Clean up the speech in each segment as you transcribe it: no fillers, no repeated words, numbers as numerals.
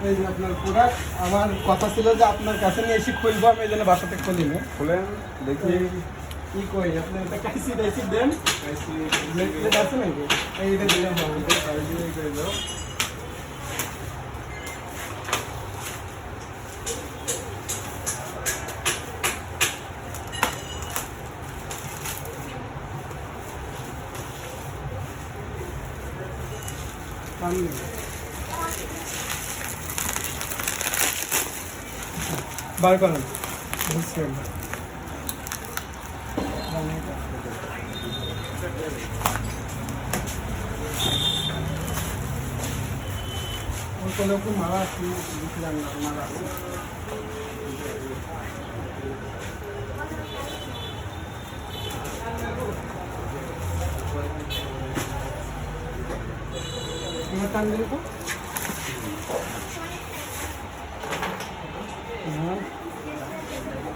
এই যে আপনার প্রোডাক্ট। আমার কথা ছিল যে আপনার কাছে নিয়ে এসে খুলবো, আমি এই জন্য বাসাতে খুলি না। খুলেন দেখি কি কই আপনি এটা কাইসি টাইসি দেন, ব্লেড আছে নাকি? এইটা দিলাম হবে সাইজে করে দাও। বার করেন বুঝছেন। ওর মারা আছে, মারা আছে। তোমার টান দিলে তো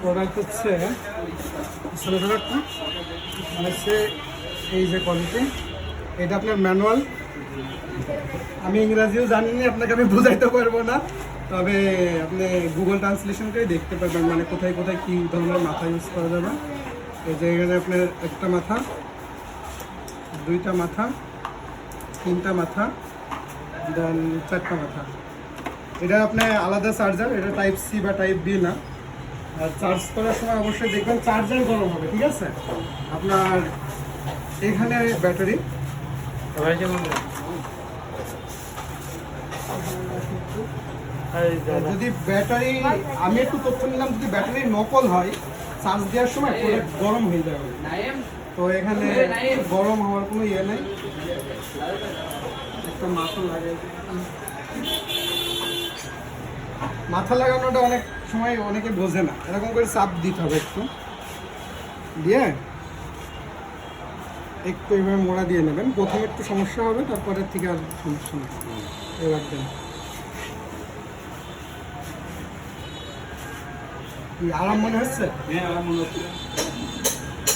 প্রোডাক্ট হচ্ছে ছোটো প্রোডাক্টটা হচ্ছে এই যে কোয়ালিটি। এটা আপনার ম্যানুয়াল। আমি ইংরাজিও জানি না, আপনাকে আমি বোঝাইতে পারবো না, তবে আপনি গুগল ট্রান্সলেশন করে দেখতে পারবেন মানে কোথায় কোথায় কী ধরনের মাথা ইউজ করা যাবে। এই যে এখানে আপনার একটা মাথা, দুইটা মাথা, তিনটা মাথা, দেন চারটা মাথা। এটা আপনার আলাদা চার্জার, এটা টাইপ সি বা টাইপ বি না। আর চার্জ করার সময় অবশ্যই দেখবেন চার্জার গরম হবে, ঠিক আছে? আপনার এখানে ব্যাটারি, যদি ব্যাটারি, আমি একটু তথ্য নিলাম, যদি ব্যাটারি নকল হয় চার্জ দেওয়ার সময় গরম হয়ে যাবে, তো এখানে গরম হওয়ার কোনো ইয়ে নেই। একটা মাথা লাগানোটা অনেক সময় অনেকে বোঝে না, এরকম করে চাপ দিতে হবে একটু দিয়ে, একটু এইভাবে মোড়া দিয়ে নেবেন। প্রথমে একটু সমস্যা হবে, তারপরের থেকে আর সমস্যা নেই। এবার দেন কি আরাম মনে হচ্ছে? হ্যাঁ আরাম মনে হচ্ছে।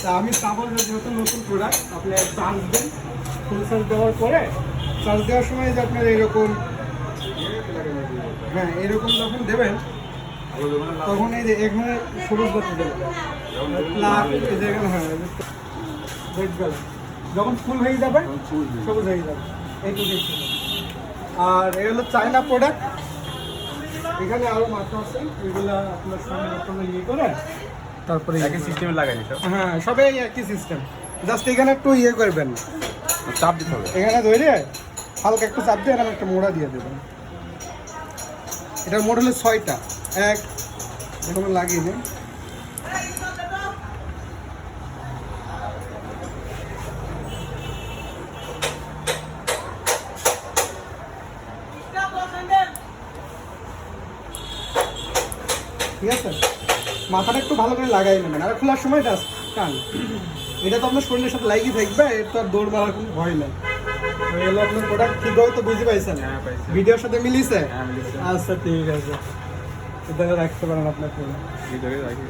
তা আমি চাবো যে যেহেতু নতুন প্রোডাক্ট, আপনি চার্জ দেন। ফুল চার্জ দেওয়ার পরে চার্জ দেওয়ার সময় যে আপনার এরকম, হ্যাঁ এরকম যখন দেবেন তখন এই যে এখানে সবুজ বাতি দেবেন, এই যে এখানে, হ্যাঁ রেড কালার। যখন ফুল হয়ে যাবে সবুজ হয়ে যাবে, এইটুকুই ছিল। আর এই হলো চায়না প্রোডাক্ট। এখানে আরও মাথা আছে, এগুলো আপনার সামনে আপনার ইয়ে করে তারপরে একই সিস্টেমে লাগাই সব। হ্যাঁ সবাই একই সিস্টেম, জাস্ট এখানে একটু ইয়ে করবেন, চাপ দিতে হবে। এখানে ধরে হালকা একটু চাপ দিয়ে আর একটা মোড়া দিয়ে দেবেন। এটার মোড হলো 6টা, এক এখনো লাগিয়ে ঠিক আছে। মাথাটা একটু ভালো করে লাগাই নেবেন, আর খোলার সময় জাস্ট টান। এটা তো আপনার শরীরের সাথে লাগিয়ে থাকবে, এর তো আর দৌড় মারার কোনো ভয় নেই। এগুলো আপনার প্রোডাক্ট ঠিকভাবে তো বুঝতে পাইছেন? হ্যাঁ পাইছি। ভিডিওর সাথে মিলিয়েছে? হ্যাঁ মিলিয়েছে। আচ্ছা ঠিক আছে, এটা রাখতে পারেন আপনার ফোনে। ভিতরে রাখি।